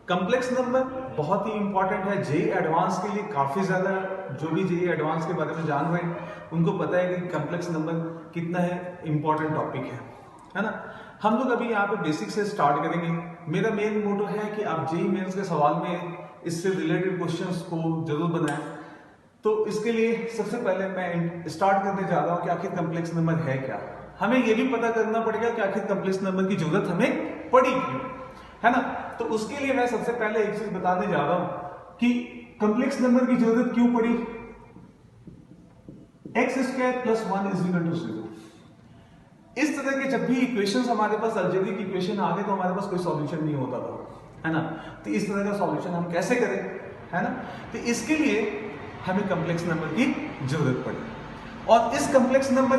Complex number बहुत ही important है JEE advance के लिए। काफी ज्यादा जो भी जेई एडवांस के बारे में जान रहे हैं उनको पता है कि कॉम्प्लेक्स नंबर कितना है इंपॉर्टेंट टॉपिक है ना। हम लोग अभी यहाँ पे बेसिक से स्टार्ट करेंगे। मेरा मेन मोटो है कि आप जेई मेंस के सवाल में इससे रिलेटेड क्वेश्चंस को जरूर बनाएं। तो इसके लिए सबसे पहले मैं स्टार्ट करने जा रहा हूँ कि आखिर कॉम्प्लेक्स नंबर है क्या। हमें ये भी पता करना पड़ेगा कि आखिर कॉम्प्लेक्स नंबर की जरूरत हमें पड़ी क्यों, है ना। तो उसके लिए मैं सबसे पहले एक चीज बताने जा रहा हूं कि कॉम्प्लेक्स नंबर की जरूरत क्यों पड़ी। X square plus 1 is equal to 0। इस तरह के जब भी इक्वेशंस हमारे पास अलजेब्रिक इक्वेशन आ गए तो हमारे पास कोई सॉल्यूशन नहीं होता था, है ना। तो इस तरह का सॉल्यूशन हम कैसे करें, है ना। तो इसके लिए हमें कॉम्प्लेक्स नंबर की जरूरत पड़ी और इस कॉम्प्लेक्स नंबर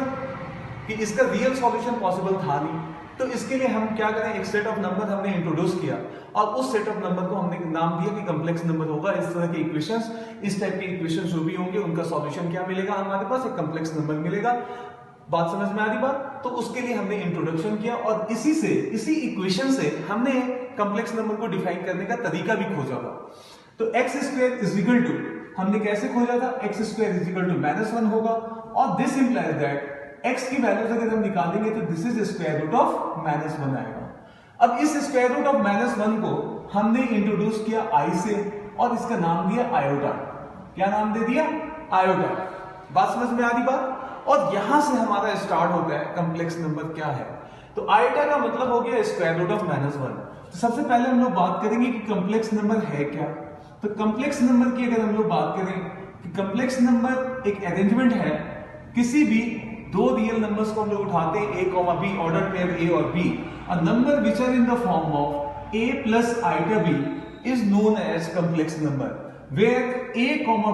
कि इसका रियल सॉल्यूशन पॉसिबल था नहीं। तो इसके लिए हम क्या करें, एक सेट ऑफ नंबर हमने इंट्रोड्यूस किया और उस सेट ऑफ नंबर को हमने नाम दिया कि कॉम्प्लेक्स नंबर होगा। इस तरह के इक्वेशंस, इस टाइप के इक्वेशंस जो भी होंगे उनका सॉल्यूशन क्या मिलेगा, हमारे पास एक कॉम्प्लेक्स नंबर मिलेगा। बात समझ में आ रही बात। तो उसके लिए हमने इंट्रोडक्शन किया और इसी इक्वेशन से हमने कॉम्प्लेक्स नंबर को डिफाइन करने का तरीका भी खोजा था। तो x square is equal to हमने कैसे खोजा था, x square is equal to -1 होगा और दिस इंप्लाइज दैट x की वैल्यूज अगर हम निकालेंगे तो this is square root of -1 आएगा। अब इस स्क्वायर रूट ऑफ -1 को हमने इंट्रोड्यूस किया i से और इसका नाम दिया आयोटा। क्या नाम दे दिया, आयोटा। बात समझ में आ रही बात। और यहां से हमारा स्टार्ट होता है कॉम्प्लेक्स नंबर क्या है। तो आयोटा का मतलब हो गया स्क्वायर रूट ऑफ -1। तो सबसे पहले हम लोग बात करेंगे कि कॉम्प्लेक्स नंबर है क्या। तो कॉम्प्लेक्स नंबर की अगर हम लोग बात करें कि कॉम्प्लेक्स नंबर एक अरेंजमेंट है, किसी भी दो रियल नंबर्स को हम लोग उठाते हैं a, b, order pair a और b, a number which are in the form of a plus iota b is known as complex number where a,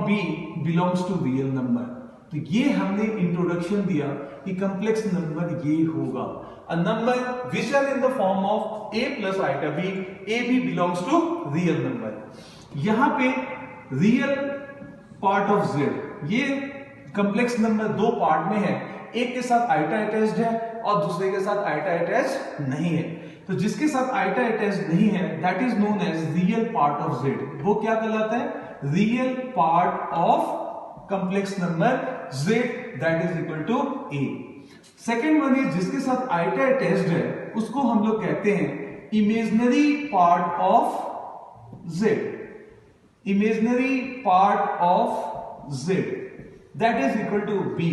b belongs to real number। तो ये हमने introduction दिया कि complex number ये होगा a number which are in the form of a plus iota b, a b belongs to real number। यहां पे real part of z, ये कॉम्प्लेक्स नंबर दो पार्ट में है, एक के साथ आइटा अटैच्ड है और दूसरे के साथ आइटा अटैच्ड नहीं है। तो जिसके साथ आइटा अटैच्ड नहीं है that is known as real part of z। वो क्या कहलाता है, real part of complex number z that is equal to a। Second one is जिसके साथ आइटा अटैच्ड है उसको हम लोग कहते हैं imaginary part of z। Imaginary part of z that is equal to b।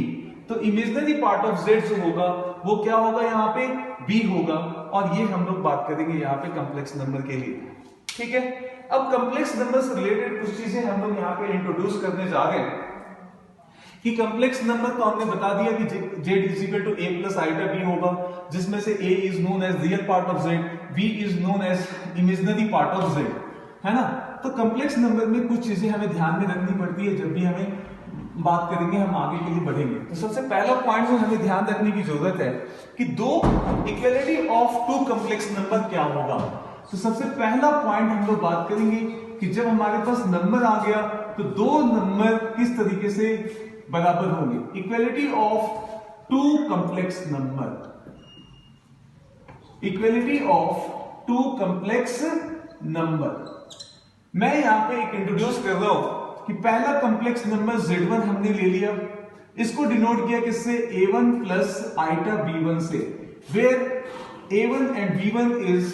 तो इमेजिनरी पार्ट ऑफ z जो होगा वो क्या होगा, यहाँ पे b होगा और ये हम लोग बात करेंगे यहाँ पे कॉम्प्लेक्स नंबर के लिए, ठीक है। अब कॉम्प्लेक्स नंबर से रिलेटेड कुछ चीजें हम लोग यहाँ पे इंट्रोड्यूस करने जा रहे हैं कि कॉम्प्लेक्स नंबर तो हमने बता दिया कि z is equal to a plus iota b होगा, जिसमें से a is known as real part of z, b is known as imaginary part of z, है ना। तो कॉम्प्लेक्स नंबर में कुछ चीजें हमें ध्यान में रखनी पड़ती है जब भी हमें बात करेंगे, हम आगे के लिए बढ़ेंगे। तो सबसे पहला पॉइंट जो हमें ध्यान रखने की जरूरत है कि दो equality of two complex number क्या होगा। तो सबसे पहला पॉइंट हम लोग बात करेंगे कि जब हमारे पास नंबर आ गया तो दो नंबर किस तरीके से बराबर होंगे। Equality of two complex number, equality of two complex number. मैं यहां पे एक इंट्रोड्यूस कर रहा हूं कि पहला कॉम्प्लेक्स नंबर z1 हमने ले लिया, इसको डिनोट किया किससे, a1 प्लस आइटा b1 से, where a1 and b1 is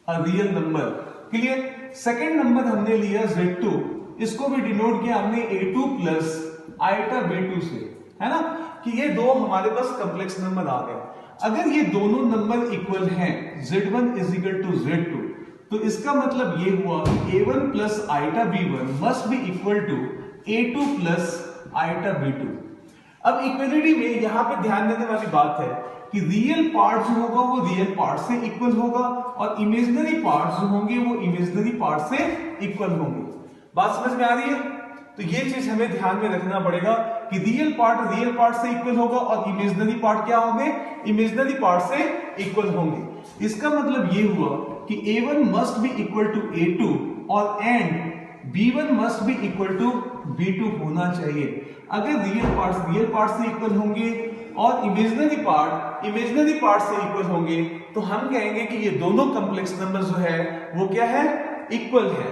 a real number. Clear. Second number हमने लिया z2, इसको भी डिनोट किया हमने a2 प्लस आइटा b2 से, है ना, कि ये दो हमारे पास कॉम्प्लेक्स नंबर आ गए। अगर ये दोनों नंबर इक्वल हैं, z1 is equal to z2, तो इसका मतलब ये हुआ कि a1 plus iota b1 must be equal to a2 plus iota b2। अब इक्वलिटी में यहां पे ध्यान देने वाली बात है कि रियल पार्ट जो होगा वो रियल पार्ट से इक्वल होगा और इमेजिनरी पार्ट जो होंगे वो इमेजिनरी पार्ट से इक्वल होंगे। बात समझ में आ रही है। तो ये चीज हमें ध्यान में रखना पड़ेगा कि रियल पार्ट से इक्वल होगा और इमेजिनरी पार्ट क्या होंगे, इमेजिनरी पार्ट से इक्वल होंगे। इसका मतलब ये हुआ कि a1 must be equal to a2 और and b1 must be equal to b2 होना चाहिए। अगर रियल पार्ट से इक्वल होंगे और इमेजिनरी पार्ट से इक्वल होंगे तो हम कहेंगे कि ये दोनों कॉम्प्लेक्स नंबर जो है वो क्या है, इक्वल है।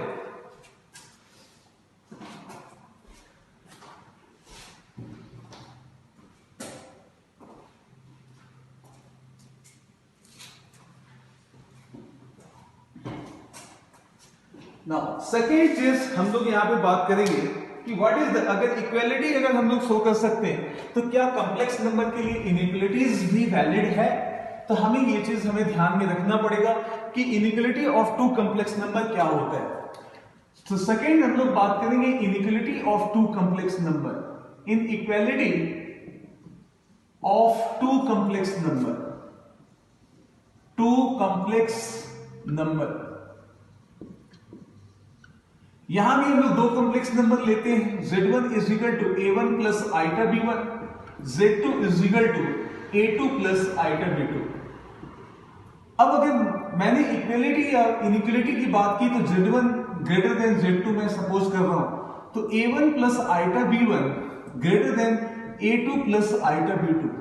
नाउ सेकेंड चीज हम लोग यहां पे बात करेंगे कि व्हाट इज द, अगर इक्वालिटी अगर हम लोग शो कर सकते हैं तो क्या कॉम्प्लेक्स नंबर के लिए इनइक्वालिटीज भी वैलिड है? तो हमें ये चीज हमें ध्यान में रखना पड़ेगा कि inequality of two complex number क्या होता है। तो सेकेंड हम लोग बात करेंगे inequality of two complex number. Inequality of two complex number, two complex number, यहां भी हम लोग दो कॉम्प्लेक्स नंबर लेते हैं। Z1 is equal to A1 plus iota B1, Z2 is equal to A2 plus iota B2। अब अगर मैंने इक्वलिटी या इनइक्वालिटी की बात की तो Z1 ग्रेटर देन Z2 मैं सपोज कर रहा हूं, तो A1 plus iota B1 greater than A2 plus iota B2,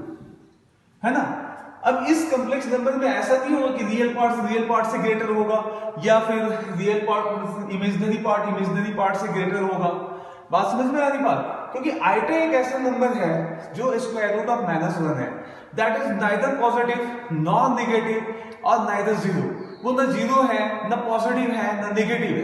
है ना। अब इस कॉम्प्लेक्स नंबर में ऐसा नहीं होगा कि रियल पार्ट से ग्रेटर होगा या फिर रियल पार्ट इमेजिनरी पार्ट से ग्रेटर होगा। बात समझ में आ रही बात? क्योंकि आइटा एक ऐसा नंबर है जो स्क्वायर रूट ऑफ -1 है, that is neither positive nor negative और नाइदर जीरो। वो ना जीरो है, ना पॉजिटिव है, ना नेगेटिव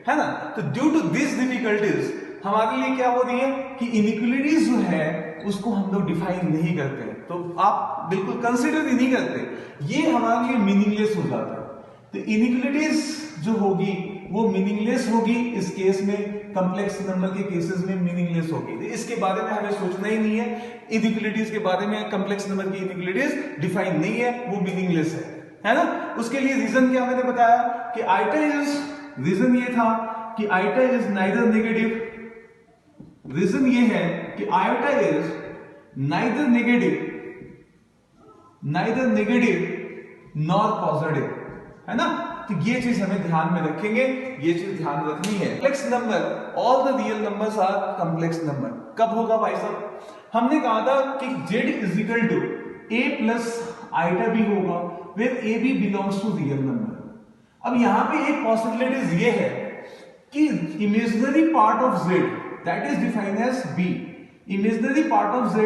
है ना। तो ड्यू टू दिस डिफिकल्टीज हमारे लिए क्या हो रही है कि इनइक्वालिटीज जो है उसको हम लोग डिफाइन नहीं करते, तो आप बिल्कुल कंसीडर ही नहीं करते, ये हमारे लिए मीनिंगलेस हो जाता है। तो इनइक्वालिटीज जो होगी वो मीनिंगलेस होगी इस केस में, कॉम्प्लेक्स नंबर के केसेस में मीनिंगलेस होगी। तो इसके बारे में हमें सोचना ही नहीं है, इनइक्वालिटीज के बारे में, कॉम्प्लेक्स नंबर की इनइक्वालिटीज डिफाइन नहीं है, वो मीनिंगलेस है ना। उसके लिए रीजन क्या मैंने बताया कि आइटा इज, रीजन ये था कि iota is neither negative, reason ये है कि iota is neither negative nor positive, है ना। तो ये चीज हमें ध्यान में रखेंगे, ये चीज ध्यान रखनी है। Complex number, all the real numbers are complex number. कब होगा भाई साहब? हमने कहा था कि z is equal to a plus iota b होगा where a b belongs to real number. अब यहां पे एक पॉसिबिलिटीज ये है कि imaginary part of z that is defined as b, imaginary part of z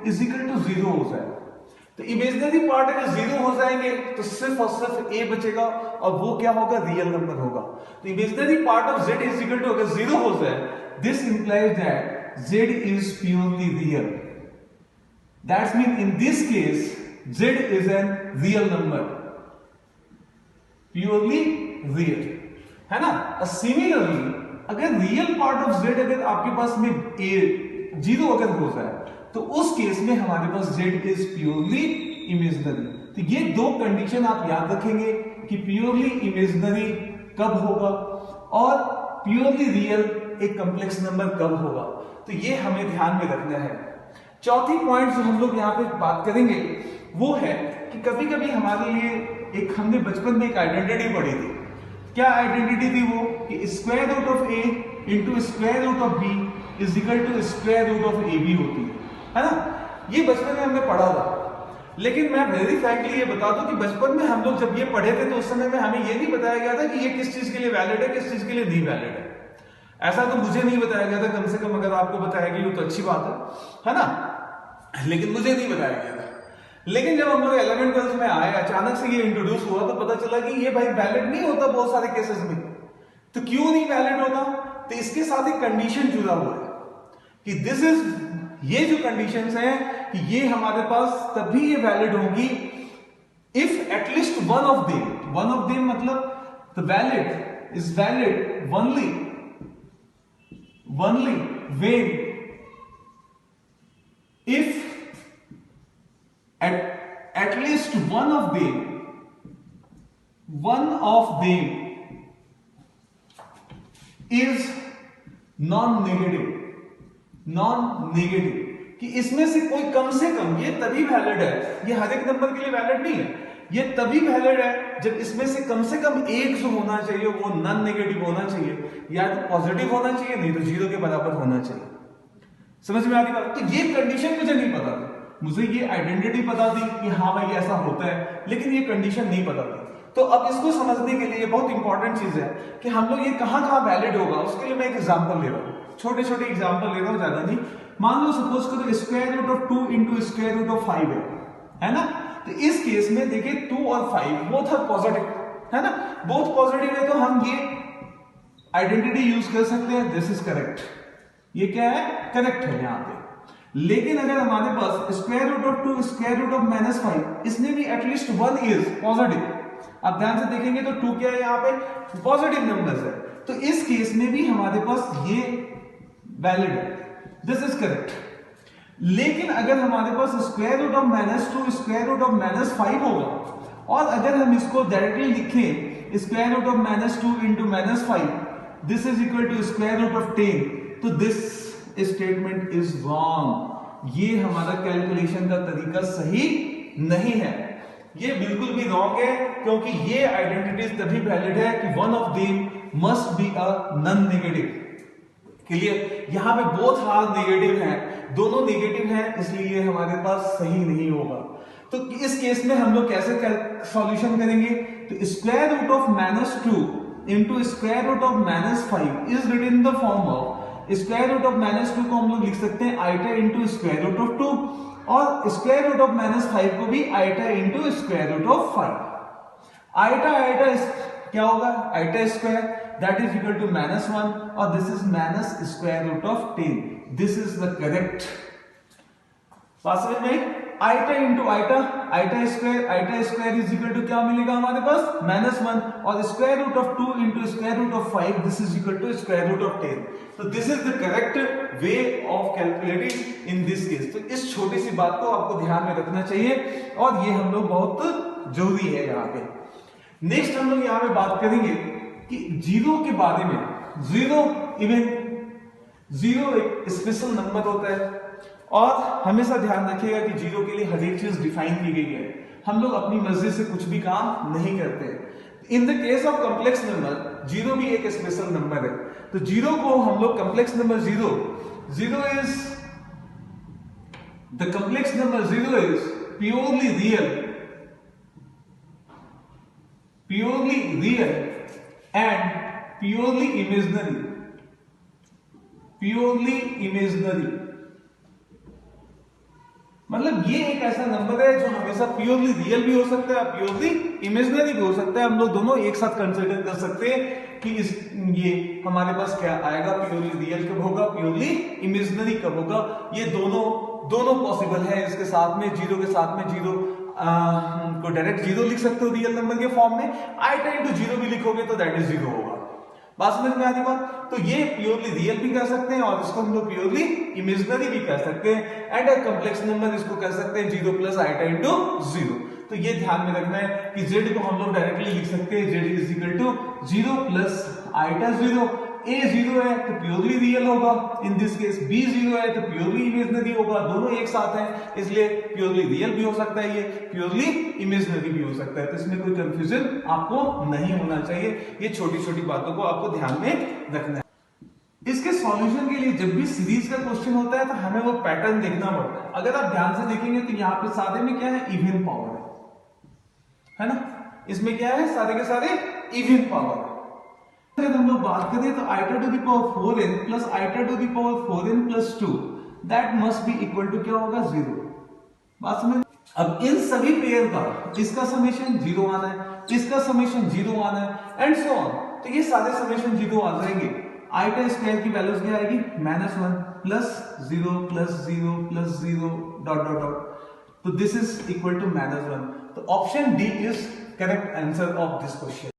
is equal to 0 हो जाए। तो इमेजिनरी पार्ट अगर 0 हो जाएंगे तो सिर्फ और सिर्फ a बचेगा और वो क्या होगा? रियल नंबर होगा। तो imaginary part of z is equal to अगर 0 हो जाए, this implies that z is purely real. That's mean in this case z is an real number, purely real, है ना। सिमिलरली अगर रियल पार्ट ऑफ z अगर आपके पास में a 0 अगर हो जाए तो उस केस में हमारे पास z इज प्योरली इमेजिनरी। तो ये दो कंडीशन आप याद रखेंगे कि प्योरली इमेजिनरी कब होगा और प्योरली रियल एक कॉम्प्लेक्स नंबर कब होगा। तो ये हमें ध्यान में रखना है। चौथी पॉइंट जो हम लोग यहाँ पे बात करेंगे वो है कि कभी कभी हमारे लिए एक, हमने बचपन में एक आइडेंटिटी पढ़ी थी। क्या आइडेंटिटी थी वो? कि square root of a into square root of b is equal to square root of ab होती है ना। ये बचपन में हमने पढ़ा था, लेकिन मैं वेरी फ्रैंकली ये बता दूं कि बचपन में हम लोग जब ये पढ़े थे तो उस समय में हमें ये नहीं बताया गया था कि ये किस चीज के लिए वैलिड है, किस चीज के लिए नहीं वैलिड है। ऐसा तो मुझे नहीं बताया गया था, कम से कम अगर आपको बताया गया तो अच्छी बात है ना, लेकिन मुझे नहीं बताया गया था। लेकिन जब हम लोग 11th 12th में आए, अचानक से ये इंट्रोड्यूस हुआ तो पता चला कि ये भाई वैलिड नहीं होता बहुत सारे केसेस में। तो क्यों नहीं वैलिड होता? तो इसके साथ एक कंडीशन जुड़ा हुआ है कि दिस इज, ये जो कंडीशंस हैं कि ये हमारे पास तभी ये वैलिड होगी if at least one of them मतलब the valid is valid only when if at least one of them is non-negative कि इसमें से कोई कम से कम, ये तभी वैलिड है, ये हर एक नंबर के लिए वैलिड नहीं है, ये तभी वैलिड है जब इसमें से कम एक जो होना चाहिए वो नॉन नेगेटिव होना चाहिए, या तो पॉजिटिव होना चाहिए नहीं तो 0 के बराबर होना चाहिए। समझ में आ गई बात? तो ये कंडीशन मुझे नहीं पता थी, मुझे ये आइडेंटिटी पता थी कि हाँ भाई ऐसा होता है, लेकिन ये कंडीशन नहीं पता थी। तो अब इसको समझने के लिए बहुत इंपॉर्टेंट चीज है कि हम लोग ये कहां कहां वैलिड होगा, उसके लिए मैं एक एग्जांपल ले रहा हूं, छोटे छोटे एग्जांपल ले रहा हूं, ज्यादा नहीं। मान लो सपोज करो square root of 2 into square root of 5 है ना। तो इस केस में देखिए 2 और 5 बोथ आर पॉजिटिव, है ना, बोथ पॉजिटिव है, तो हम ये आइडेंटिटी यूज कर सकते हैं, दिस इज करेक्ट, ये क्या है, करेक्ट है यहां पे। लेकिन अगर हमारे पास square root of 2 square root of -5, इसमें भी एटलीस्ट 1 इज पॉजिटिव, आप ध्यान से देखेंगे तो 2 क्या है यहाँ पे, पॉजिटिव नंबर्स है, तो इस केस में भी हमारे पास ये वैलिड है, दिस इज करेक्ट। लेकिन अगर हमारे पास square root of -2 square root of -5 होगा, और अगर हम इसको डायरेक्टली लिखें square root of -2 into -5, this is equal to square root of 10, तो दिस स्टेटमेंट इज रॉन्ग, ये हमारा कैलकुलेशन का तरीका सही नहीं है, ये बिल्कुल भी रॉन्ग है, क्योंकि ये आइडेंटिटीज तभी वैलिड है कि one of them must be a non negative. Clear, यहां पे बोथ आर नेगेटिव हैं, दोनों नेगेटिव हैं, इसलिए हमारे पास सही नहीं होगा। तो इस केस में हम लोग कैसे सॉल्यूशन करेंगे, तो square root of -2 into square root of -5 is written in the form of square root of -2 को हम लोग लिख सकते हैं iota into square root of 2, और स्क्वायर रूट ऑफ -5 को भी iota into square root of 5। Iota iota क्या होगा, iota square that is equal to -1, और this is minus square root of 10, this is the correct. समझ में, iota into iota, iota square is equal to क्या मिलेगा हमारे पास, -1, और square root of 2 into square root of 5, this is equal to square root of 10। तो this is the correct way of calculating in this case. तो इस छोटी सी बात को आपको ध्यान में रखना चाहिए, और ये हम लोग बहुत जरूरी है यहाँ पे। नेक्स्ट हम लोग यहाँ पे बात करेंगे कि जीरो के बारे में। जीरो एक स्पेशल नंबर होता है, और हमेशा ध्यान रखिएगा कि जीरो के लिए हर एक चीज डिफाइन की गई है, हम लोग अपनी मर्जी से कुछ भी काम नहीं करते। In the case of complex number zero भी एक स्पेशल नंबर है, तो जीरो को हम लोग complex number zero is the complex number zero is purely real and purely imaginary. मतलब ये एक ऐसा नंबर है जो हमेशा प्योरली रियल भी हो सकता है, प्योरली इमेजिनरी भी हो सकता है, हम लोग दोनों एक साथ कंसिडर कर सकते हैं कि ये हमारे पास क्या आएगा, प्योरली रियल कब होगा, प्योरली इमेजिनरी कब होगा, ये दोनों पॉसिबल है। इसके साथ में जीरो के साथ में जीरो को डायरेक्ट जीरो लिख सकते हो रियल नंबर के फॉर्म में, आइटा इंटू जीरो भी लिखोगे तो दैट इज जीरो होगा। बात समझ में आती बात, तो ये प्योरली रियल भी कह सकते हैं, और इसको हम लोग प्योरली इमेजिनरी भी कह सकते हैं, एंड अ कॉम्प्लेक्स नंबर इसको कह सकते हैं zero plus iota into zero. तो ये ध्यान में रखना है कि z को हम लोग डायरेक्टली लिख सकते हैं, z is equal to zero plus iota zero. a जीरो है तो प्योरली रियल होगा, इन दिस केस b जीरो है तो प्योरली इमेजिनरी होगा, दोनों एक साथ हैं, इसलिए प्योरली रियल भी हो सकता है, ये प्योरली इमेजिनरी भी हो सकता है। तो इसमें कोई कंफ्यूजन आपको नहीं होना चाहिए, ये छोटी छोटी बातों को आपको ध्यान में रखना है। इसके सॉल्यूशन के लिए जब भी सीरीज का क्वेश्चन होता है तो हमें वो पैटर्न देखना पड़ता है। अगर आप ध्यान से देखेंगे तो यहाँ पे सादे में क्या है, इवन पावर है ना, इसमें क्या है, सारे के सारे इवन पावर। अगर हम लोग बात करें तो iota to the power 4n plus iota to the power 4n plus 2 that must be equal to क्या होगा, 0। बात समझ। अब इन सभी पेयर का इसका समेशन 0 आना है, इसका समेशन 0 आना है, एंड सो ऑन। तो ये सारे समेशन 0 आ जाएंगे। आइटा स्क्वायर की वैल्यूज क्या आएगी, -1 plus 0 plus 0 plus 0 dot dot dot, तो दिस इज इक्वल टू -1। तो option D is correct answer of this question.